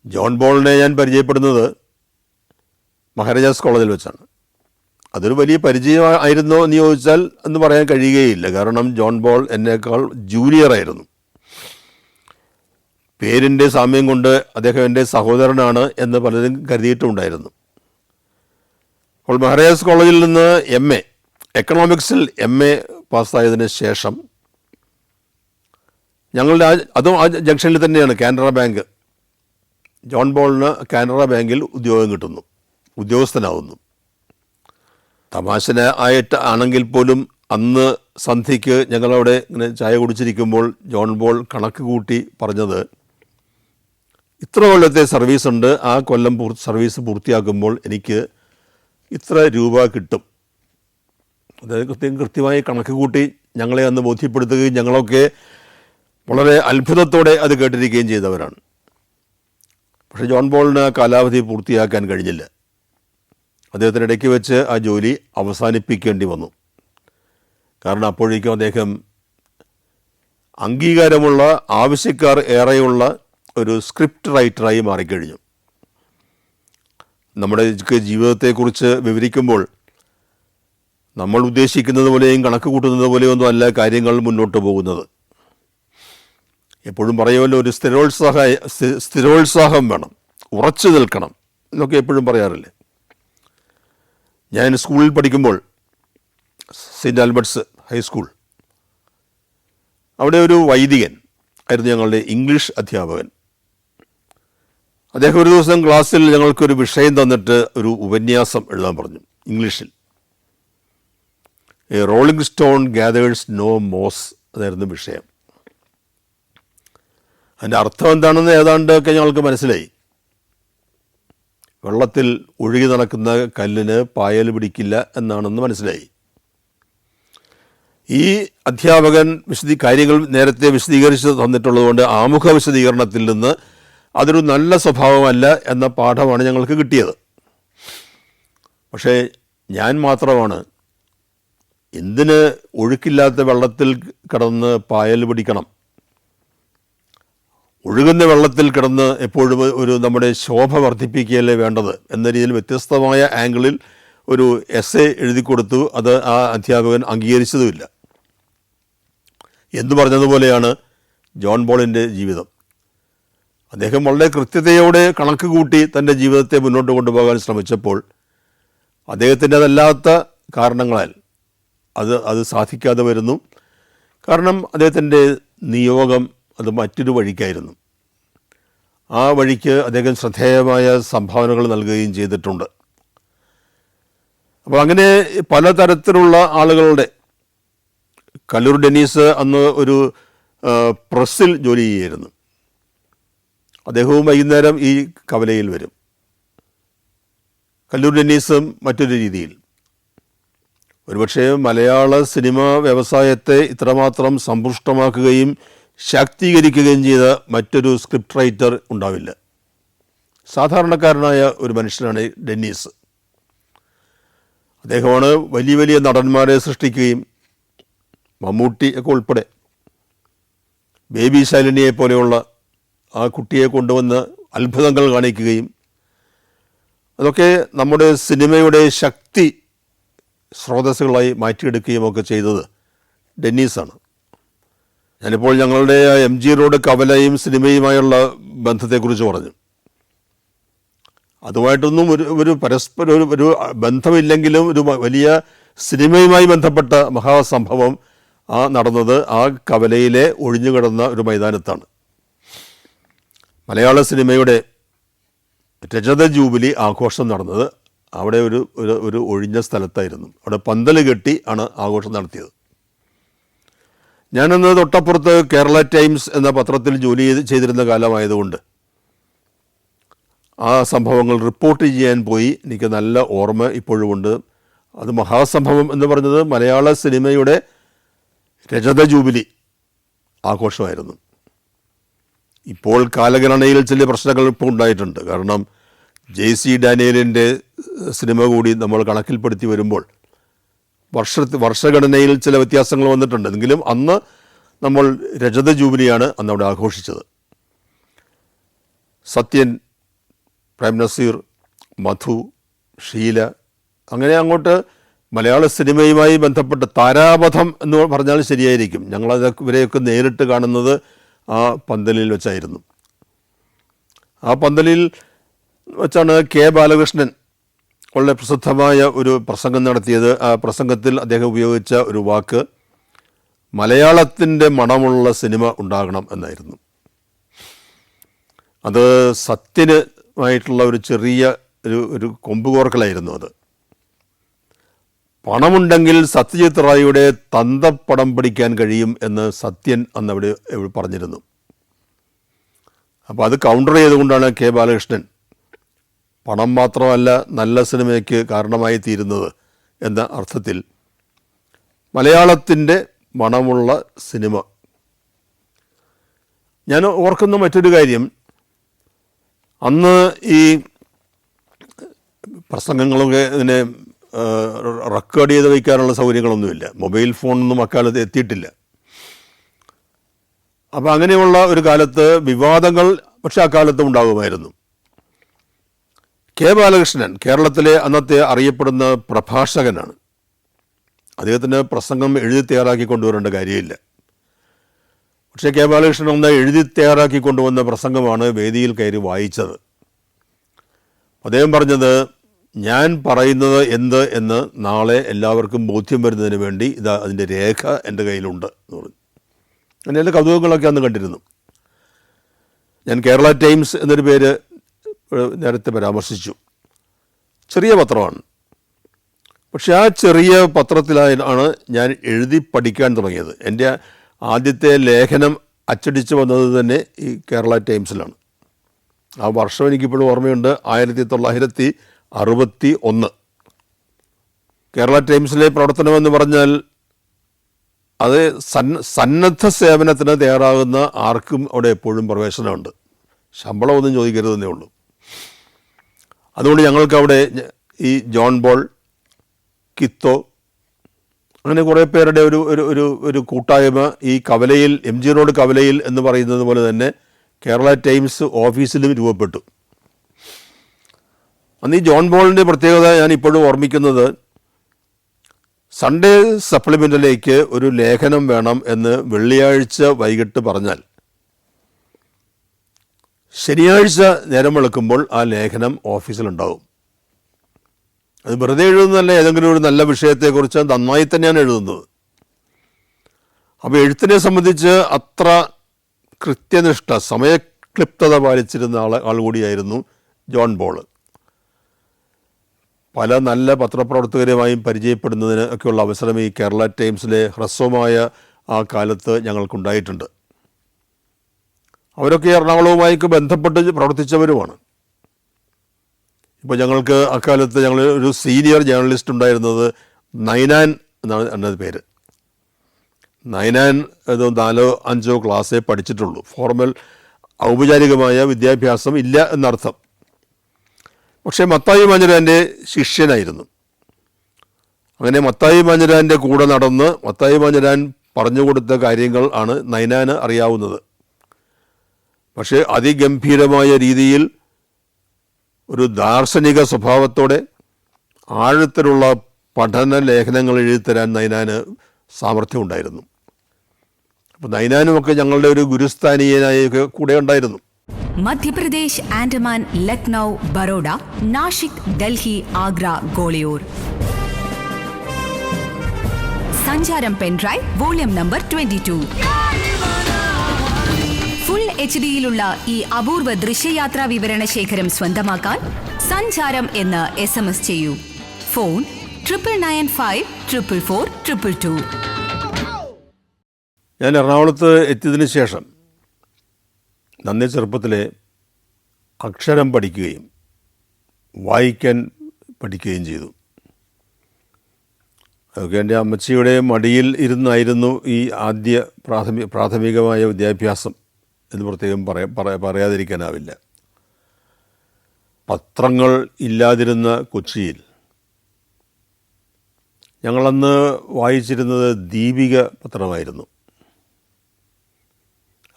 John ബോളിനെ ഞാൻ പരിചയപ്പെടുന്നത് മഹാരാജാസ് കോളേജിൽ വെച്ചാണ്. അതൊരു വലിയ പരിചയമായിരുന്നോ എന്ന് ചോദിച്ചാൽ എന്ന് പറയാൻ കഴിയുകയില്ല. കാരണം ജോൺ ബോൾ എന്നേക്കാൾ ജൂനിയറായിരുന്നു. പേരിൻ്റെ സാമ്യം കൊണ്ട് അദ്ദേഹം എൻ്റെ സഹോദരനാണ് എന്ന് പലരും കരുതിയിട്ടുണ്ടായിരുന്നു. അപ്പോൾ മഹാരാജാസ് കോളേജിൽ നിന്ന് എക്കണോമിക്സിൽ MA പാസ്സായതിന് ശേഷം ഞങ്ങളുടെ അതും ആ ജംഗ്ഷനിൽ തന്നെയാണ് കാനറ ബാങ്ക്. ജോൺ ബോളിന് കാനറ ബാങ്കിൽ ഉദ്യോഗം കിട്ടുന്നു, ഉദ്യോഗസ്ഥനാവുന്നു. തമാശ ആയിട്ട് ആണെങ്കിൽ പോലും അന്ന് സന്ധ്യയ്ക്ക് ഞങ്ങളവിടെ ഇങ്ങനെ ചായ കുടിച്ചിരിക്കുമ്പോൾ ജോൺ ബോൾ കണക്ക് കൂട്ടി പറഞ്ഞത്, ഇത്ര കൊല്ലത്തെ സർവീസ് ഉണ്ട്, ആ കൊല്ലം സർവീസ് പൂർത്തിയാക്കുമ്പോൾ എനിക്ക് ഇത്ര രൂപ കിട്ടും. അതായത് കൃത്യമായി കണക്ക് കൂട്ടി ഞങ്ങളെ അന്ന് ബോധ്യപ്പെടുത്തുകയും ഞങ്ങളൊക്കെ വളരെ അത്ഭുതത്തോടെ അത് കേട്ടിരിക്കുകയും ചെയ്തവരാണ്. പക്ഷേ ജോൺ ബോളിന് കാലാവധി പൂർത്തിയാക്കാൻ കഴിഞ്ഞില്ല. അദ്ദേഹത്തിന് ഇടയ്ക്ക് വെച്ച് ആ ജോലി അവസാനിപ്പിക്കേണ്ടി വന്നു. കാരണം അപ്പോഴേക്കും അദ്ദേഹം അംഗീകാരമുള്ള, ആവശ്യക്കാർ ഏറെയുള്ള ഒരു സ്ക്രിപ്റ്റ് റൈറ്ററായി മാറിക്കഴിഞ്ഞു. നമ്മുടെ ജീവിതത്തെക്കുറിച്ച് വിവരിക്കുമ്പോൾ നമ്മൾ ഉദ്ദേശിക്കുന്നത് പോലെയും കണക്ക് കൂട്ടുന്നത് പോലെയൊന്നും അല്ല കാര്യങ്ങൾ മുന്നോട്ട് പോകുന്നത്. എപ്പോഴും പറയുമല്ലോ, ഒരു സ്ഥിരോത്സാഹം വേണം, ഉറച്ചു നിൽക്കണം എന്നൊക്കെ എപ്പോഴും പറയാറില്ലേ. ഞാൻ സ്കൂളിൽ പഠിക്കുമ്പോൾ സെയിൻറ്റ് ആൽബർട്ട്സ് ഹൈസ്കൂൾ, അവിടെ ഒരു വൈദികൻ ആയിരുന്നു ഞങ്ങളുടെ ഇംഗ്ലീഷ് അധ്യാപകൻ. അദ്ദേഹം ഒരു ദിവസം ക്ലാസ്സിൽ ഞങ്ങൾക്കൊരു വിഷയം തന്നിട്ട് ഒരു ഉപന്യാസം എഴുതാൻ പറഞ്ഞു ഇംഗ്ലീഷിൽ. A rolling stone gathers no moss അതായിരുന്നു വിഷയം. അതിൻ്റെ അർത്ഥം എന്താണെന്ന് ഏതാണ്ടൊക്കെ ഞങ്ങൾക്ക് മനസ്സിലായി. വെള്ളത്തിൽ ഒഴുകി നടക്കുന്ന കല്ലിന് പായൽ പിടിക്കില്ല എന്നാണെന്ന് മനസ്സിലായി. ഈ അധ്യാപകൻ കാര്യങ്ങൾ നേരത്തെ വിശദീകരിച്ച് തന്നിട്ടുള്ളതുകൊണ്ട് ആമുഖ വിശദീകരണത്തിൽ നിന്ന് അതൊരു നല്ല സ്വഭാവമല്ല എന്ന പാഠമാണ് ഞങ്ങൾക്ക് കിട്ടിയത്. പക്ഷേ ഞാൻ മാത്രമാണ് എന്തിന് ഒഴുക്കില്ലാത്ത വെള്ളത്തിൽ കിടന്ന് പായൽ പിടിക്കണം, ഒഴുകുന്ന വെള്ളത്തിൽ കിടന്ന് എപ്പോഴും നമ്മുടെ ശോഭ വർദ്ധിപ്പിക്കുകയല്ലേ വേണ്ടത് എന്ന രീതിയിൽ വ്യത്യസ്തമായ ആംഗിളിൽ ഒരു എസ്സേ എഴുതി കൊടുത്തു. അത് ആ അധ്യാപകൻ അംഗീകരിച്ചതുമില്ല. എന്ന് പറഞ്ഞതുപോലെയാണ് ജോൺ ബോളിൻ്റെ ജീവിതം. അദ്ദേഹം വളരെ കൃത്യതയോടെ കണക്ക് കൂട്ടി തൻ്റെ ജീവിതത്തെ മുന്നോട്ട് കൊണ്ടുപോകാൻ ശ്രമിച്ചപ്പോൾ അദ്ദേഹത്തിൻ്റെ അതല്ലാത്ത കാരണങ്ങളാൽ അത് സാധിക്കാതെ വരുന്നു. കാരണം അദ്ദേഹത്തിൻ്റെ നിയോഗം അത് മറ്റൊരു വഴിക്കായിരുന്നു. ആ വഴിക്ക് അദ്ദേഹം ശ്രദ്ധേയമായ സംഭാവനകൾ നൽകുകയും ചെയ്തിട്ടുണ്ട്. അപ്പോൾ അങ്ങനെ പലതരത്തിലുള്ള ആളുകളുടെ, കല്ലൂർ ഡെന്നീസ് അന്ന് ഒരു പ്രസ്സിൽ ജോലി ചെയ്യായിരുന്നു. അദ്ദേഹവും വൈകുന്നേരം ഈ കവലയിൽ വരും. കല്ലൂർ ഡെന്നീസും മറ്റൊരു രീതിയിൽ. ഒരുപക്ഷെ മലയാള സിനിമാ വ്യവസായത്തെ ഇത്രമാത്രം സമ്പുഷ്ടമാക്കുകയും ശാക്തീകരിക്കുകയും ചെയ്ത മറ്റൊരു സ്ക്രിപ്റ്റ് റൈറ്റർ ഉണ്ടാവില്ല. സാധാരണക്കാരനായ ഒരു മനുഷ്യനാണ് ഡെന്നീസ്. അദ്ദേഹമാണ് വലിയ വലിയ നടന്മാരെ സൃഷ്ടിക്കുകയും മമ്മൂട്ടി ഒക്കെ ഉൾപ്പെടെ, ബേബി ശാലിനിയെ പോലെയുള്ള ആ കുട്ടിയെ കൊണ്ടുവന്ന് അത്ഭുതങ്ങൾ കാണിക്കുകയും അതൊക്കെ നമ്മുടെ സിനിമയുടെ ശക്തി സ്രോതസ്സുകളായി മാറ്റിയെടുക്കുകയും ഒക്കെ ചെയ്തത് ഡെന്നീസാണ്. ഞാനിപ്പോൾ ഞങ്ങളുടെ MG റോഡ് കവലയും സിനിമയുമായുള്ള ബന്ധത്തെക്കുറിച്ച് പറഞ്ഞു. അതുമായിട്ടൊന്നും ഒരു പരസ്പരം ഒരു ബന്ധമില്ലെങ്കിലും ഒരു വലിയ സിനിമയുമായി ബന്ധപ്പെട്ട മഹാസംഭവം നടന്നത് ആ കവലയിലെ ഒഴിഞ്ഞുകിടന്ന ഒരു മൈതാനത്താണ്. മലയാള സിനിമയുടെ രജത ജൂബിലി ആഘോഷം നടന്നത് അവിടെ ഒരു ഒഴിഞ്ഞ സ്ഥലത്തായിരുന്നു. അവിടെ പന്തൽ കെട്ടി ആണ് ആഘോഷം നടത്തിയത്. ഞാനന്ന് തൊട്ടപ്പുറത്ത് കേരള ടൈംസ് എന്ന പത്രത്തിൽ ജോലി ചെയ്തിരുന്ന കാലമായതുകൊണ്ട് ആ സംഭവങ്ങൾ റിപ്പോർട്ട് ചെയ്യാൻ പോയി. എനിക്ക് നല്ല ഓർമ്മ ഇപ്പോഴുമുണ്ട്. അത് മഹാസംഭവം എന്ന് പറഞ്ഞത് മലയാള സിനിമയുടെ രജത ജൂബിലി ആഘോഷമായിരുന്നു. ഇപ്പോൾ കാലഗണനയിൽ ചില പ്രശ്നങ്ങൾ ഇപ്പോൾ ഉണ്ടായിട്ടുണ്ട്. കാരണം JC ഡാനിയലിൻ്റെ സിനിമ കൂടി നമ്മൾ കണക്കിൽപ്പെടുത്തി വരുമ്പോൾ വർഷഗണനയിൽ ചില വ്യത്യാസങ്ങൾ വന്നിട്ടുണ്ട്. എങ്കിലും അന്ന് നമ്മൾ രജത ജൂബിലിയാണ് അന്നവിടെ ആഘോഷിച്ചത്. സത്യൻ പ്രേം നസീർ, മധു, ഷീല, അങ്ങനെ അങ്ങോട്ട് മലയാള സിനിമയുമായി ബന്ധപ്പെട്ട് താരാപഥം എന്ന് പറഞ്ഞാൽ ശരിയായിരിക്കും. ഞങ്ങളത് ഇവരെയൊക്കെ നേരിട്ട് കാണുന്നത് ആ പന്തലിൽ വെച്ചായിരുന്നു. ആ പന്തലിൽ വെച്ചാണ് കെ ബാലകൃഷ്ണൻ വളരെ പ്രസിദ്ധമായ ഒരു പ്രസംഗം നടത്തിയത്. ആ പ്രസംഗത്തിൽ അദ്ദേഹം ഉപയോഗിച്ച ഒരു വാക്ക് മലയാളത്തിൻ്റെ മണമുള്ള സിനിമ ഉണ്ടാകണം എന്നായിരുന്നു. അത് സത്യനുമായിട്ടുള്ള ഒരു ചെറിയ ഒരു കൊമ്പുകോർക്കലായിരുന്നു. അത് പണമുണ്ടെങ്കിൽ സത്യജിത്ത് റായിയുടെ തന്തപ്പടം പിടിക്കാൻ കഴിയും എന്ന് സത്യൻ അന്ന് അവിടെ പറഞ്ഞിരുന്നു. അപ്പോൾ അത് കൗണ്ടർ ചെയ്തുകൊണ്ടാണ് കെ ബാലകൃഷ്ണൻ പണം മാത്രമല്ല നല്ല സിനിമയ്ക്ക് കാരണമായി തീരുന്നത് എന്ന അർത്ഥത്തിൽ മലയാളത്തിൻ്റെ മണമുള്ള സിനിമ. ഞാൻ ഓർക്കുന്ന മറ്റൊരു കാര്യം, അന്ന് ഈ പ്രസംഗങ്ങളൊക്കെ ഇങ്ങനെ റെക്കോർഡ് ചെയ്ത് വയ്ക്കാനുള്ള സൗകര്യങ്ങളൊന്നുമില്ല. മൊബൈൽ ഫോണൊന്നും അക്കാലത്ത് എത്തിയിട്ടില്ല. അപ്പോൾ അങ്ങനെയുള്ള ഒരു കാലത്ത് വിവാദങ്ങൾ പക്ഷേ അക്കാലത്ത് ഉണ്ടാകുമായിരുന്നു. കെ ബാലകൃഷ്ണൻ കേരളത്തിലെ അന്നത്തെ അറിയപ്പെടുന്ന പ്രഭാഷകനാണ്. അദ്ദേഹത്തിന് പ്രസംഗം എഴുതി തയ്യാറാക്കി കൊണ്ടുവരേണ്ട കാര്യമില്ല. പക്ഷേ കെ ബാലകൃഷ്ണൻ ഒന്ന് എഴുതി തയ്യാറാക്കി കൊണ്ടുവന്ന പ്രസംഗമാണ് വേദിയിൽ കയറി വായിച്ചത്. അദ്ദേഹം പറഞ്ഞത്, ഞാൻ പറയുന്നത് എന്ത് എന്ന് നാളെ എല്ലാവർക്കും ബോധ്യം വരുന്നതിന് വേണ്ടി ഇതാ അതിൻ്റെ രേഖ എൻ്റെ കയ്യിലുണ്ട് എന്ന് പറഞ്ഞു. അങ്ങനെ എൻ്റെ കൗതുകങ്ങളൊക്കെ അന്ന് കണ്ടിരുന്നു. ഞാൻ കേരള ടൈംസ് എന്നൊരു പേര് നേരത്തെ പരാമർശിച്ചു. ചെറിയ പത്രമാണ്. പക്ഷെ ആ ചെറിയ പത്രത്തിലാണ് ഞാൻ എഴുതി പഠിക്കാൻ തുടങ്ങിയത്. എൻ്റെ ആദ്യത്തെ ലേഖനം അച്ചടിച്ച് വന്നത് തന്നെ ഈ കേരള ടൈംസിലാണ്. ആ വർഷം എനിക്കിപ്പോഴും ഓർമ്മയുണ്ട്, 1961. കേരള ടൈംസിലെ പ്രവർത്തനമെന്ന് പറഞ്ഞാൽ അത് സന്നദ്ധ സേവനത്തിന് തയ്യാറാകുന്ന ആർക്കും അവിടെ എപ്പോഴും പ്രവേശനമുണ്ട്. ശമ്പളമൊന്നും ചോദിക്കരുതെന്നേ ഉള്ളൂ. അതുകൊണ്ട് ഞങ്ങൾക്കവിടെ ഈ ജോൺ ബോൾ, കിത്തോ, അങ്ങനെ കുറേ പേരുടെ ഒരു കൂട്ടായ്മ ഈ കവലയിൽ, MG റോഡ് കവലയിൽ എന്ന് പറയുന്നത് പോലെ തന്നെ കേരള ടൈംസ് ഓഫീസിലും രൂപപ്പെട്ടു. അന്ന് ഈ ജോൺ ബോളിൻ്റെ പ്രത്യേകത ഞാൻ ഇപ്പോഴും ഓർമ്മിക്കുന്നത്, സൺഡേ സപ്ലിമെൻ്റിലേക്ക് ഒരു ലേഖനം വേണം എന്ന് വെള്ളിയാഴ്ച വൈകിട്ട് പറഞ്ഞാൽ ശനിയാഴ്ച നേരം വെളുക്കുമ്പോൾ ആ ലേഖനം ഓഫീസിലുണ്ടാവും. അത് വെറുതെ എഴുതുന്നതല്ല, ഏതെങ്കിലും ഒരു നല്ല വിഷയത്തെക്കുറിച്ച് നന്നായി തന്നെയാണ് എഴുതുന്നത്. അപ്പോൾ എഴുത്തിനെ സംബന്ധിച്ച് അത്ര കൃത്യനിഷ്ഠ, സമയക്ലിപ്തത പാലിച്ചിരുന്ന ആൾ കൂടിയായിരുന്നു ജോൺ ബോൾ. പല നല്ല പത്രപ്രവർത്തകരുമായും പരിചയപ്പെടുന്നതിന് ഒക്കെയുള്ള അവസരം ഈ കേരള ടൈംസിലെ ഹ്രസ്വമായ ആ കാലത്ത് ഞങ്ങൾക്കുണ്ടായിട്ടുണ്ട്. അവരൊക്കെ എറണാകുളവുമായൊക്കെ ബന്ധപ്പെട്ട് പ്രവർത്തിച്ചവരുമാണ്. ഇപ്പോൾ ഞങ്ങൾക്ക് അക്കാലത്ത് ഞങ്ങൾ ഒരു സീനിയർ ജേർണലിസ്റ്റ് ഉണ്ടായിരുന്നത് നൈനാൻ എന്നാണ് എൻ്റെ പേര്. നൈനാൻ ഏതോ 4-5 ക്ലാസ്സേ പഠിച്ചിട്ടുള്ളൂ. ഫോർമൽ ഔപചാരികമായ വിദ്യാഭ്യാസം ഇല്ല എന്നർത്ഥം. പക്ഷേ മത്തായി മാഞ്ഞിരാൻ്റെ ശിഷ്യനായിരുന്നു. അങ്ങനെ മത്തായി മാഞ്ഞിരാൻ്റെ കൂടെ നടന്ന് മത്തായി മാഞ്ഞിരാൻ പറഞ്ഞു കൊടുത്ത കാര്യങ്ങൾ ആണ് നൈനാന് അറിയാവുന്നത്. പക്ഷേ അതിഗംഭീരമായ രീതിയിൽ ഒരു ദാർശനിക സ്വഭാവത്തോടെ ആഴത്തിലുള്ള പഠന ലേഖനങ്ങൾ എഴുതിത്തരാൻ നൈനാന് സാമർഥ്യമുണ്ടായിരുന്നു. അപ്പോൾ നൈനാനുമൊക്കെ ഞങ്ങളുടെ ഒരു ഗുരുസ്ഥാനീയനായൊക്കെ കൂടെ ഉണ്ടായിരുന്നു. മധ്യപ്രദേശ്, ആൻഡമാൻ, ലക്നൗ, ബറോഡ, നാഷിക്, ഡൽഹി, ആഗ്ര, ഗോളിയോർ. സഞ്ചാരം പെൻഡ്രൈവ് വോള്യം നമ്പർ 22. ഫുൾ HD-യിലുള്ള ഈ അപൂർവ ദൃശ്യയാത്രാ വിവരണ ശേഖരം സ്വന്തമാക്കാൻ സഞ്ചാരം എന്ന് SMS ചെയ്യൂ. ഫോൺ 9995444222. ഞാൻ എറണാകുളത്ത് എത്തിയതിനു ശേഷം നന്നേ ചെറുപ്പത്തിലെ അക്ഷരം പഠിക്കുകയും വായിക്കാൻ പഠിക്കുകയും ചെയ്തു. അതൊക്കെ എൻ്റെ അമ്മച്ചിയുടെ മടിയിൽ ഇരുന്നായിരുന്നു ഈ ആദ്യ പ്രാഥമികമായ വിദ്യാഭ്യാസം എന്ന് പ്രത്യേകം പറയാതിരിക്കാനാവില്ല. പത്രങ്ങൾ ഇല്ലാതിരുന്ന കൊച്ചിയിൽ ഞങ്ങളന്ന് വായിച്ചിരുന്നത് ദീപിക പത്രമായിരുന്നു.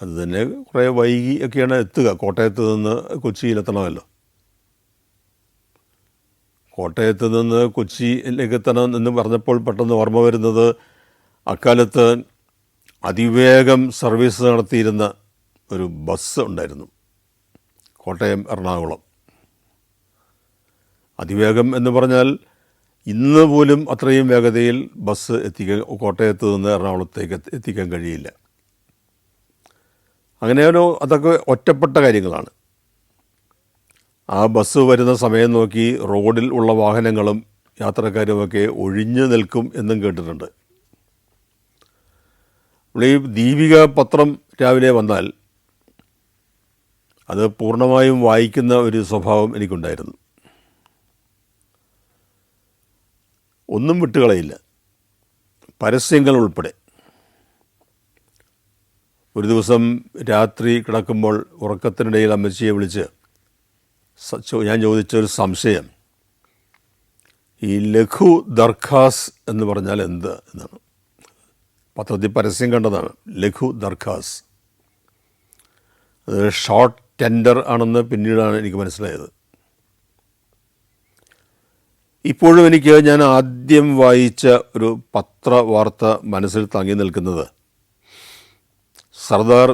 അത് തന്നെ കുറേ വൈകി ഒക്കെയാണ് എത്തുക. കോട്ടയത്ത് നിന്ന് കൊച്ചിയിലെത്തണമല്ലോ. കോട്ടയത്ത് നിന്ന് കൊച്ചിയിലേക്ക് എത്തണം എന്ന് പറഞ്ഞപ്പോൾ പെട്ടെന്ന് ഓർമ്മ വരുന്നത് അക്കാലത്ത് അതിവേഗം സർവീസ് നടത്തിയിരുന്ന ഒരു ബസ് ഉണ്ടായിരുന്നു, കോട്ടയം എറണാകുളം. അതിവേഗം എന്ന് പറഞ്ഞാൽ ഇന്ന് പോലും അത്രയും വേഗതയിൽ ബസ് കോട്ടയത്ത് നിന്ന് എറണാകുളത്തേക്ക് എത്തിക്കാൻ കഴിയില്ല. അങ്ങനെയൊരു അതൊക്കെ ഒറ്റപ്പെട്ട കാര്യങ്ങളാണ്. ആ ബസ് വരുന്ന സമയം നോക്കി റോഡിൽ ഉള്ള വാഹനങ്ങളും യാത്രക്കാരുമൊക്കെ ഒഴിഞ്ഞു നിൽക്കും എന്നും കേട്ടിട്ടുണ്ട്. ഈ ദീപിക പത്രം രാവിലെ വന്നാൽ അത് പൂർണ്ണമായും വായിക്കുന്ന ഒരു സ്വഭാവം എനിക്കുണ്ടായിരുന്നു. ഒന്നും വിട്ടുകളയില്ല, പരസ്യങ്ങൾ ഉൾപ്പെടെ. ഒരു ദിവസം രാത്രി കിടക്കുമ്പോൾ ഉറക്കത്തിനിടയിൽ അമ്മച്ചിയെ വിളിച്ച് ഞാൻ ചോദിച്ചൊരു സംശയം, ഈ ലഘു ദർഖാസ് എന്ന് പറഞ്ഞാൽ എന്ത് എന്നാണ്. പത്രത്തിൽ പരസ്യം കണ്ടതാണ്, ലഘു ദർഖാസ്. അത് ഷോർട്ട് ടെൻഡർ ആണെന്ന് പിന്നീടാണ് എനിക്ക് മനസ്സിലായത്. ഇപ്പോഴും ഞാൻ ആദ്യം വായിച്ച ഒരു പത്രവാർത്ത മനസ്സിൽ തങ്ങി നിൽക്കുന്നത് സർദാർ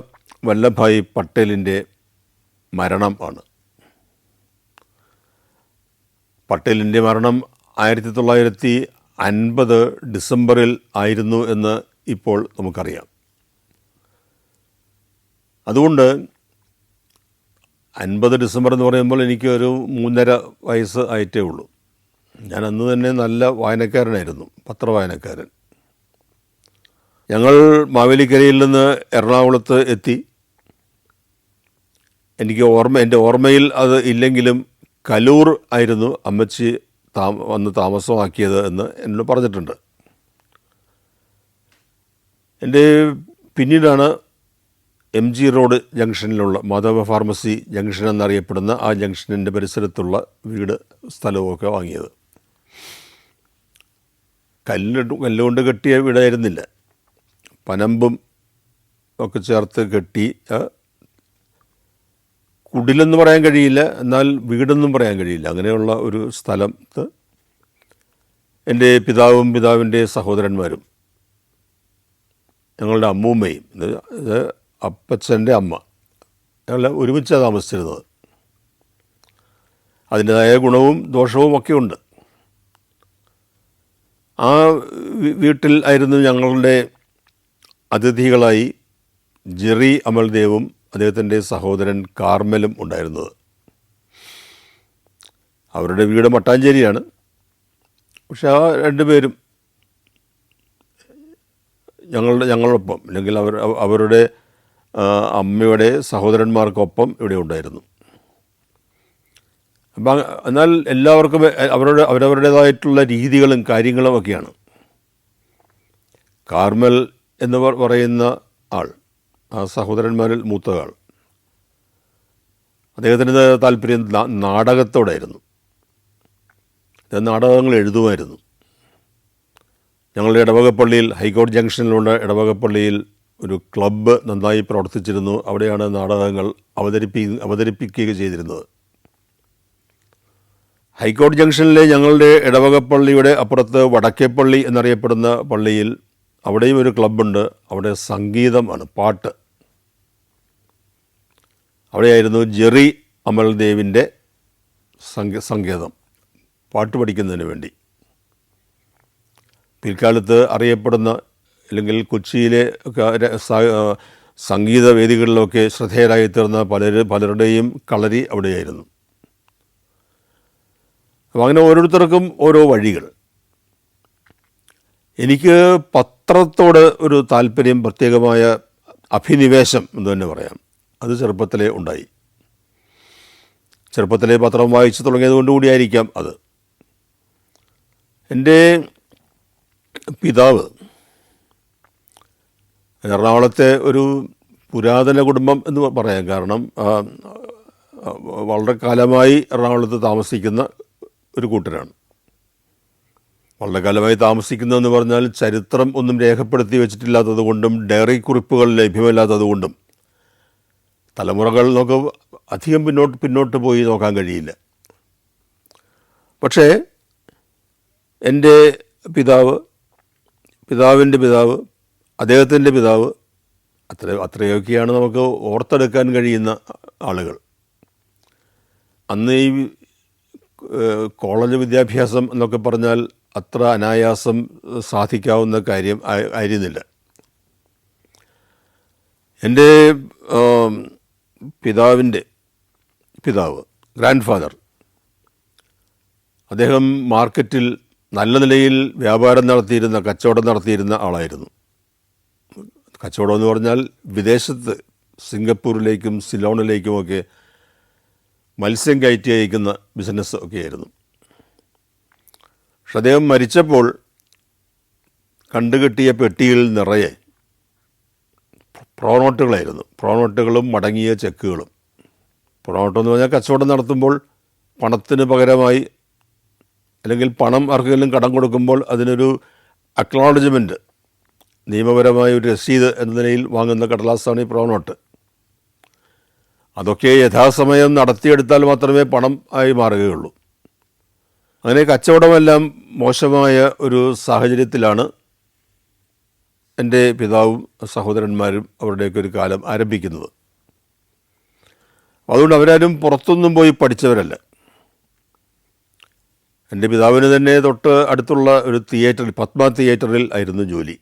വല്ലഭായ് പട്ടേലിൻ്റെ മരണം ആണ്. പട്ടേലിൻ്റെ മരണം 1950 ഡിസംബറിൽ ആയിരുന്നു എന്ന് ഇപ്പോൾ നമുക്കറിയാം. അതുകൊണ്ട് 50 ഡിസംബർ എന്ന് പറയുമ്പോൾ എനിക്കൊരു 3.5 വയസ്സ് ആയിട്ടേ ഉള്ളൂ. ഞാൻ അന്ന് തന്നെ നല്ല വായനക്കാരനായിരുന്നു, പത്രവായനക്കാരൻ. ഞങ്ങൾ മാവേലിക്കരയിൽ നിന്ന് എറണാകുളത്ത് എത്തി. എൻ്റെ ഓർമ്മയിൽ അത് ഇല്ലെങ്കിലും കലൂർ ആയിരുന്നു അമ്മച്ചി വന്ന് താമസമാക്കിയത് എന്ന് എന്നോട് പറഞ്ഞിട്ടുണ്ട്. പിന്നീടാണ് MG റോഡ് ജംഗ്ഷനിലുള്ള മാധവ ഫാർമസി ജംഗ്ഷൻ എന്നറിയപ്പെടുന്ന ആ ജംഗ്ഷനിൻ്റെ പരിസരത്തുള്ള സ്ഥലവുമൊക്കെ വാങ്ങിയത്. കല്ലുകൊണ്ട് കെട്ടിയ വീടായിരുന്നില്ല, പനമ്പും ഒക്കെ ചേർത്ത് കെട്ടി. കുടിലെന്ന് പറയാൻ കഴിയില്ല, എന്നാൽ വീടെന്നും പറയാൻ കഴിയില്ല. അങ്ങനെയുള്ള ഒരു സ്ഥലത്ത് എൻ്റെ പിതാവും പിതാവിൻ്റെ സഹോദരന്മാരും ഞങ്ങളുടെ അമ്മൂമ്മയും, ഇത് അപ്പച്ചൻ്റെ അമ്മ, ഞങ്ങളെല്ലാം ഒരുമിച്ചാണ് താമസിച്ചിരുന്നത്. അതിൻ്റെതായ ഗുണവും ദോഷവും ഒക്കെ ഉണ്ട്. ആ വീട്ടിൽ ആയിരുന്നു ഞങ്ങളുടെ അതിഥികളായി ജെറി അമൽദേവും അദ്ദേഹത്തിൻ്റെ സഹോദരൻ കാർമലും ഉണ്ടായിരുന്നത്. അവരുടെ വീട് മട്ടാഞ്ചേരിയാണ്. പക്ഷെ ആ രണ്ടുപേരും ഞങ്ങളോടൊപ്പം, അല്ലെങ്കിൽ അവരുടെ അമ്മയുടെ സഹോദരന്മാർക്കൊപ്പം ഇവിടെ ഉണ്ടായിരുന്നു. അപ്പം എന്നാൽ എല്ലാവർക്കും അവരവരുടേതായിട്ടുള്ള രീതികളും കാര്യങ്ങളും ഒക്കെയാണ്. കാർമൽ എന്ന് പറയുന്ന ആൾ, ആ സഹോദരന്മാരിൽ മൂത്ത ആൾ, അദ്ദേഹത്തിൻ്റെ താല്പര്യം നാടകത്തോടായിരുന്നു. നാടകങ്ങൾ എഴുതുമായിരുന്നു. ഞങ്ങളുടെ ഇടവകപ്പള്ളിയിൽ, ഹൈക്കോടതി ജംഗ്ഷനിലുള്ള ഇടവകപ്പള്ളിയിൽ ഒരു ക്ലബ്ബ് നന്നായി പ്രവർത്തിച്ചിരുന്നു. അവിടെയാണ് നാടകങ്ങൾ അവതരിപ്പിക്കുക ചെയ്തിരുന്നത്. ഹൈക്കോടതി ജംഗ്ഷനിലെ ഞങ്ങളുടെ ഇടവകപ്പള്ളിയുടെ അപ്പുറത്ത് വടക്കേപ്പള്ളി എന്നറിയപ്പെടുന്ന പള്ളിയിൽ അവിടെയും ഒരു ക്ലബ്ബുണ്ട്. അവിടെ സംഗീതമാണ്, പാട്ട്. അവിടെയായിരുന്നു ജെറി അമൽദേവിൻ്റെ സംഗീതം, പാട്ട് പഠിക്കുന്നതിന് വേണ്ടി. പിൽക്കാലത്ത് അറിയപ്പെടുന്ന, അല്ലെങ്കിൽ കൊച്ചിയിലെ സംഗീത വേദികളിലൊക്കെ ശ്രദ്ധേയരായി തീർന്ന പലരുടെയും കളരി അവിടെയായിരുന്നു. അപ്പോൾ അങ്ങനെ ഓരോരുത്തർക്കും ഓരോ വഴികൾ. എനിക്ക് പത്രത്തോട് ഒരു താല്പര്യം, പ്രത്യേകമായ അഭിനിവേശം എന്ന് തന്നെ പറയാം, അത് ചെറുപ്പത്തിലേ ഉണ്ടായി. ചെറുപ്പത്തിലെ പത്രം വായിച്ചു തുടങ്ങിയത് കൊണ്ടുകൂടിയായിരിക്കാം അത്. എൻ്റെ പിതാവ് എറണാകുളത്തെ ഒരു പുരാതന കുടുംബം എന്ന് പറയാം. കാരണം വളരെ കാലമായി എറണാകുളത്ത് താമസിക്കുന്ന ഒരു കൂട്ടരാണ്. വളരെ കാലമായി താമസിക്കുന്നതെന്ന് പറഞ്ഞാൽ ചരിത്രം ഒന്നും രേഖപ്പെടുത്തി വെച്ചിട്ടില്ലാത്തത് കൊണ്ടും ഡയറി കുറിപ്പുകൾ ലഭ്യമല്ലാത്തത് കൊണ്ടും തലമുറകൾ അധികം പിന്നോട്ട് പോയി നോക്കാൻ കഴിയില്ല. പക്ഷേ എൻ്റെ പിതാവ്, പിതാവിൻ്റെ പിതാവ്, അദ്ദേഹത്തിൻ്റെ പിതാവ്, അത്രയൊക്കെയാണ് നമുക്ക് ഓർത്തെടുക്കാൻ കഴിയുന്ന ആളുകൾ. അന്ന് ഈ കോളേജ് വിദ്യാഭ്യാസം എന്നൊക്കെ പറഞ്ഞാൽ അത്ര അനായാസം സാധിക്കാവുന്ന കാര്യം ആയിരുന്നില്ല. എൻ്റെ പിതാവിൻ്റെ പിതാവ്, ഗ്രാൻഡ് ഫാദർ, അദ്ദേഹം മാർക്കറ്റിൽ നല്ല നിലയിൽ വ്യാപാരം നടത്തിയിരുന്ന, കച്ചവടം നടത്തിയിരുന്ന ആളായിരുന്നു. കച്ചവടം എന്ന് പറഞ്ഞാൽ വിദേശത്ത് സിംഗപ്പൂരിലേക്കും സിലോണിലേക്കുമൊക്കെ മത്സ്യം കയറ്റി അയക്കുന്ന ബിസിനസ് ഒക്കെ ആയിരുന്നു. പക്ഷെ അദ്ദേഹം മരിച്ചപ്പോൾ കണ്ടുകെട്ടിയ പെട്ടിയിൽ നിറയെ പ്രോനോട്ടുകളായിരുന്നു. പ്രോനോട്ടുകളും മടങ്ങിയ ചെക്കുകളും. പ്രോനോട്ടെന്ന് പറഞ്ഞാൽ കച്ചവടം നടത്തുമ്പോൾ പണത്തിന് പകരമായി അല്ലെങ്കിൽ പണം ആർക്കെങ്കിലും കടം കൊടുക്കുമ്പോൾ അതിനൊരു അക്നോളജ്മെൻറ്റ്, നിയമപരമായ ഒരു രസീത് എന്ന നിലയിൽ വാങ്ങുന്ന കടലാസാണ് ഈ പ്രോനോട്ട്. അതൊക്കെ യഥാസമയം നടത്തിയെടുത്താൽ മാത്രമേ പണം ആയി മാറുകയുള്ളൂ. അങ്ങനെ കച്ചവടമെല്ലാം മോശമായ ഒരു സാഹചര്യത്തിലാണ് എൻ്റെ പിതാവും സഹോദരന്മാരും അവരുടെയൊക്കെ ഒരു കാലം ആരംഭിക്കുന്നത്. അതുകൊണ്ട് അവരാരും പുറത്തൊന്നും പോയി പഠിച്ചവരല്ല. എൻ്റെ പിതാവിന് തന്നെ തൊട്ട് അടുത്തുള്ള ഒരു തിയേറ്ററിൽ, പത്മ തിയേറ്ററിൽ ആയിരുന്നു ജോലി.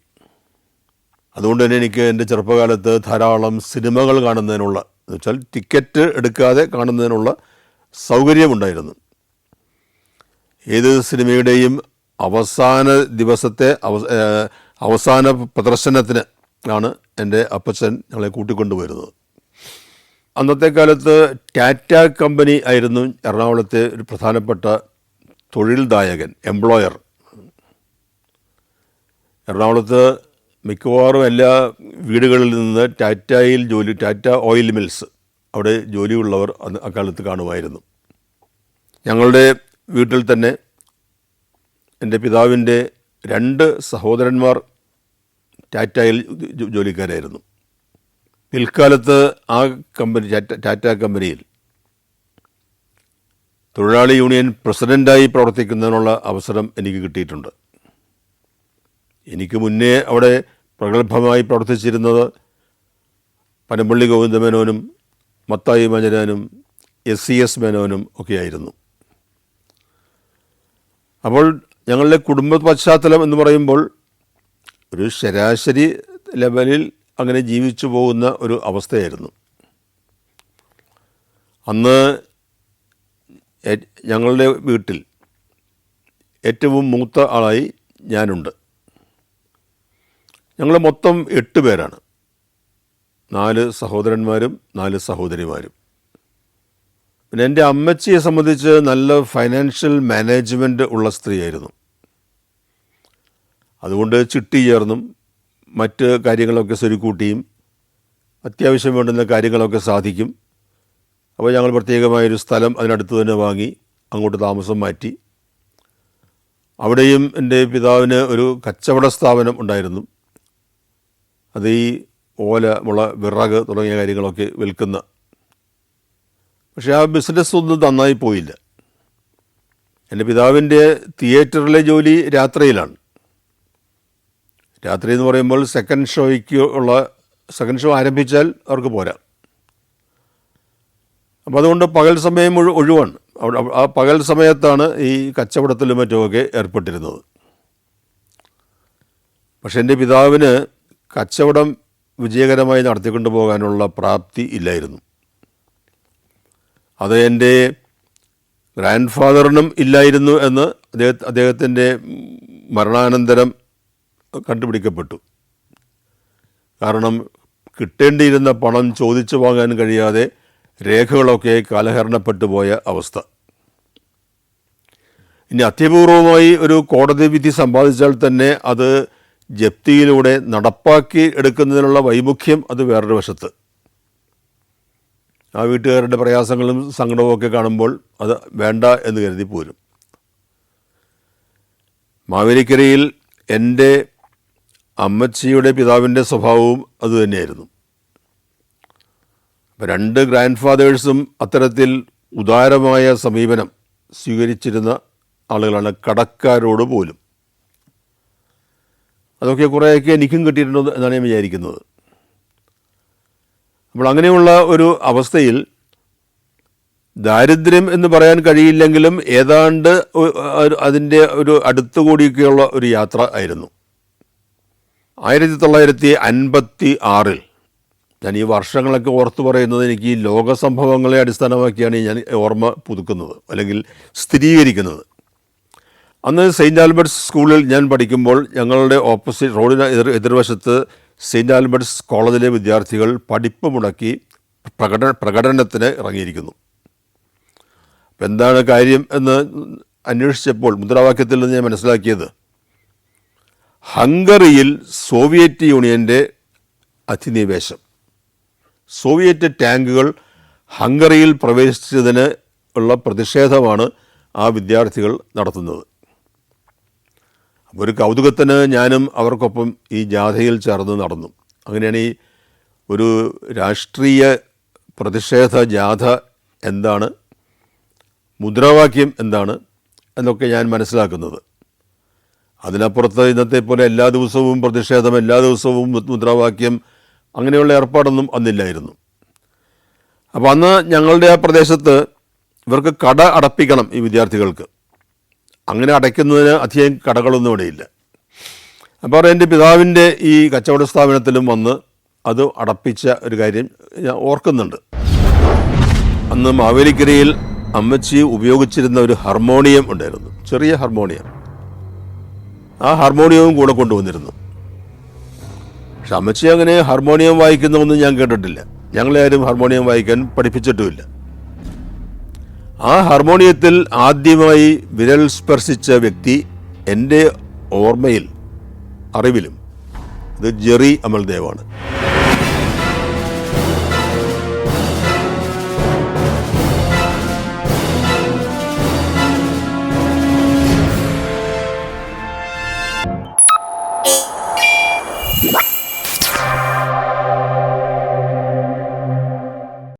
അതുകൊണ്ട് തന്നെ എനിക്ക് എൻ്റെ ചെറുപ്പകാലത്ത് ധാരാളം സിനിമകൾ കാണുന്നതിനുള്ള, എന്ന് വെച്ചാൽ ടിക്കറ്റ് എടുക്കാതെ കാണുന്നതിനുള്ള സൗകര്യമുണ്ടായിരുന്നു. ഏത് സിനിമയുടെയും അവസാന ദിവസത്തെ അവസാന പ്രദർശനത്തിന് ആണ് എൻ്റെ അപ്പച്ചൻ ഞങ്ങളെ കൂട്ടിക്കൊണ്ടുവരുന്നത്. അന്നത്തെ കാലത്ത് ടാറ്റ കമ്പനി ആയിരുന്നു എറണാകുളത്തെ ഒരു പ്രധാനപ്പെട്ട തൊഴിൽദായകൻ, എംപ്ലോയർ. എറണാകുളത്ത് മിക്കവാറും എല്ലാ വീടുകളിൽ നിന്ന് ടാറ്റയിൽ ജോലി, ടാറ്റ ഓയിൽ മിൽസ്, അവിടെ ജോലിയുള്ളവർ അക്കാലത്ത് കാണുമായിരുന്നു. ഞങ്ങളുടെ വീട്ടിൽ തന്നെ എൻ്റെ പിതാവിൻ്റെ 2 സഹോദരന്മാർ ടാറ്റയിൽ ജോലിക്കാരായിരുന്നു. പിൽക്കാലത്ത് ആ കമ്പനി, ടാറ്റ കമ്പനിയിൽ തൊഴിലാളി യൂണിയൻ പ്രസിഡൻ്റായി പ്രവർത്തിക്കുന്നതിനുള്ള അവസരം എനിക്ക് കിട്ടിയിട്ടുണ്ട്. എനിക്ക് മുന്നേ അവിടെ പ്രഗത്ഭമായി പ്രവർത്തിച്ചിരുന്നത് പനമ്പള്ളി ഗോവിന്ദമേനോനും മത്തായി മഞ്ഞനാനും SCS മേനോനും ഒക്കെയായിരുന്നു. അപ്പോൾ ഞങ്ങളുടെ കുടുംബ പശ്ചാത്തലം എന്ന് പറയുമ്പോൾ ഒരു ശരാശരി ലെവലിൽ അങ്ങനെ ജീവിച്ചു പോകുന്ന ഒരു അവസ്ഥയായിരുന്നു. അന്ന് ഞങ്ങളുടെ വീട്ടിൽ ഏറ്റവും മൂത്ത ആളായി ഞാനുണ്ട്. ഞങ്ങൾ മൊത്തം 8 പേരാണ്. 4 സഹോദരന്മാരും 4 സഹോദരിമാരും. പിന്നെ എൻ്റെ അമ്മച്ചിയെ സംബന്ധിച്ച് നല്ല ഫൈനാൻഷ്യൽ മാനേജ്മെൻറ്റ് ഉള്ള സ്ത്രീയായിരുന്നു. അതുകൊണ്ട് ചിട്ടി ചേർന്നും മറ്റ് കാര്യങ്ങളൊക്കെ സ്വരുക്കൂട്ടിയും അത്യാവശ്യം വേണ്ടുന്ന കാര്യങ്ങളൊക്കെ സാധിക്കും. അപ്പോൾ ഞങ്ങൾ പ്രത്യേകമായൊരു സ്ഥലം അതിനടുത്ത് തന്നെ വാങ്ങി അങ്ങോട്ട് താമസം മാറ്റി. അവിടെയും എൻ്റെ പിതാവിന് ഒരു കച്ചവട സ്ഥാപനം ഉണ്ടായിരുന്നു. അത് ഈ ഓല, മുള, വിറക് തുടങ്ങിയ കാര്യങ്ങളൊക്കെ വിൽക്കുന്ന. പക്ഷേ ആ ബിസിനസ് ഒന്നും നന്നായി പോയില്ല. എൻ്റെ പിതാവിൻ്റെ തിയേറ്ററിലെ ജോലി രാത്രിയിലാണ്. രാത്രി എന്ന് പറയുമ്പോൾ സെക്കൻഡ് ഷോ ആരംഭിച്ചാൽ അവർക്ക് പോരാ. അപ്പോൾ അതുകൊണ്ട് പകൽ സമയം ഒഴിവാണ്. ആ പകൽ സമയത്താണ് ഈ കച്ചവടത്തിലും മറ്റുമൊക്കെ ഏർപ്പെട്ടിരുന്നത്. പക്ഷെ എൻ്റെ പിതാവിന് കച്ചവടം വിജയകരമായി നടത്തിക്കൊണ്ടു പോകാനുള്ള പ്രാപ്തി ഇല്ലായിരുന്നു. അത് എൻ്റെ ഗ്രാൻഡ് ഫാദറിനും ഇല്ലായിരുന്നു എന്ന് അദ്ദേഹത്തിൻ്റെ മരണാനന്തരം കണ്ടുപിടിക്കപ്പെട്ടു. കാരണം കിട്ടേണ്ടിയിരുന്ന പണം ചോദിച്ചു വാങ്ങാൻ കഴിയാതെ രേഖകളൊക്കെ കാലഹരണപ്പെട്ടു പോയ അവസ്ഥ. ഇനി അത്യപൂർവമായി ഒരു കോടതി വിധി സമ്പാദിച്ചാൽ തന്നെ അത് ജപ്തിയിലൂടെ നടപ്പാക്കി എടുക്കുന്നതിനുള്ള വൈമുഖ്യം അത് വേറൊരു വശത്ത്. ആ വീട്ടുകാരുടെ പ്രയാസങ്ങളും സങ്കടവും ഒക്കെ കാണുമ്പോൾ അത് വേണ്ട എന്ന് കരുതി പോരും. മാവേലിക്കരയിൽ എൻ്റെ അമ്മച്ചിയുടെ പിതാവിൻ്റെ സ്വഭാവവും അതുതന്നെയായിരുന്നു. അപ്പോൾ 2 ഗ്രാൻഡ് ഫാദേഴ്സും അത്തരത്തിൽ ഉദാരമായ സമീപനം സ്വീകരിച്ചിരുന്ന ആളുകളാണ്, കടക്കാരോട് പോലും. അതൊക്കെ കുറേയൊക്കെ എനിക്കും കിട്ടിയിട്ടുണ്ട് എന്നാണ് ഞാൻ വിചാരിക്കുന്നത്. അപ്പോൾ അങ്ങനെയുള്ള ഒരു അവസ്ഥയിൽ ദാരിദ്ര്യം എന്ന് പറയാൻ കഴിയില്ലെങ്കിലും ഏതാണ്ട് അതിൻ്റെ ഒരു അടുത്തുകൂടിയൊക്കെയുള്ള ഒരു യാത്ര ആയിരുന്നു. 1956 ഞാൻ ഈ വർഷങ്ങളൊക്കെ ഓർത്തു പറയുന്നത് എനിക്ക് ഈ ലോക സംഭവങ്ങളെ അടിസ്ഥാനമാക്കിയാണ് ഞാൻ ഓർമ്മ പുതുക്കുന്നത് അല്ലെങ്കിൽ സ്ഥിരീകരിക്കുന്നത്. അന്ന് സെയിൻറ്റ് ആൽബർട്ട്സ് സ്കൂളിൽ ഞാൻ പഠിക്കുമ്പോൾ ഞങ്ങളുടെ ഓപ്പോസിറ്റ് റോഡിന് എതിർവശത്ത് സെയിൻറ്റ് ആൽബർട്ട്സ് കോളേജിലെ വിദ്യാർത്ഥികൾ പഠിപ്പ് മുടക്കി പ്രകടനത്തിന് ഇറങ്ങിയിരിക്കുന്നു. അപ്പം എന്താണ് കാര്യം എന്ന് അന്വേഷിച്ചപ്പോൾ മുദ്രാവാക്യത്തിൽ നിന്ന് ഞാൻ മനസ്സിലാക്കിയത് ഹംഗറിയിൽ സോവിയറ്റ് യൂണിയൻ്റെ അധിനിവേശം, സോവിയറ്റ് ടാങ്കുകൾ ഹംഗറിയിൽ പ്രവേശിച്ചതിന് ഉള്ള പ്രതിഷേധമാണ് ആ വിദ്യാർത്ഥികൾ നടത്തുന്നത്. അപ്പോൾ ഒരു കൗതുകത്തിന് ഞാനും അവർക്കൊപ്പം ഈ ജാഥയിൽ ചേർന്ന് നടന്നു. അങ്ങനെയാണ് ഈ ഒരു രാഷ്ട്രീയ പ്രതിഷേധ ജാഥ എന്താണ്, മുദ്രാവാക്യം എന്താണ് എന്നൊക്കെ ഞാൻ മനസ്സിലാക്കുന്നത്. അതിനപ്പുറത്ത് ഇന്നത്തെ പോലെ എല്ലാ ദിവസവും പ്രതിഷേധം, എല്ലാ ദിവസവും മുദ്രാവാക്യം, അങ്ങനെയുള്ള ഏർപ്പാടൊന്നും അന്നില്ലായിരുന്നു. അപ്പോൾ അന്ന് ഞങ്ങളുടെ ആ പ്രദേശത്ത് ഇവർക്ക് കട അടപ്പിക്കണം ഈ വിദ്യാർത്ഥികൾക്ക്. അങ്ങനെ അടയ്ക്കുന്നതിന് അധികം കടകളൊന്നും ഇവിടെയില്ല. അപ്പോൾ എൻ്റെ പിതാവിൻ്റെ ഈ കച്ചവട സ്ഥാപനത്തിലും വന്ന് അത് അടപ്പിച്ച ഒരു കാര്യം ഞാൻ ഓർക്കുന്നുണ്ട്. അന്ന് മാവേലിക്കരയിൽ അമ്മച്ചി ഉപയോഗിച്ചിരുന്ന ഒരു ഹാർമോണിയം ഉണ്ടായിരുന്നു, ചെറിയ ഹാർമോണിയം. ആ ഹാർമോണിയവും കൂടെ കൊണ്ടുവന്നിരുന്നു. പക്ഷെ അമ്മച്ചി അങ്ങനെ ഹാർമോണിയം വായിക്കുന്നതൊന്നും ഞാൻ കേട്ടിട്ടില്ല. ഞങ്ങളെ ആരും ഹാർമോണിയം വായിക്കാൻ പഠിപ്പിച്ചിട്ടുമില്ല. ആ ഹാർമോണിയത്തിൽ ആദ്യമായി വിരൽ സ്പർശിച്ച വ്യക്തി എൻ്റെ ഓർമ്മയിൽ, അറിവിലും, ഇത് ജെറി അമൽദേവാണ്.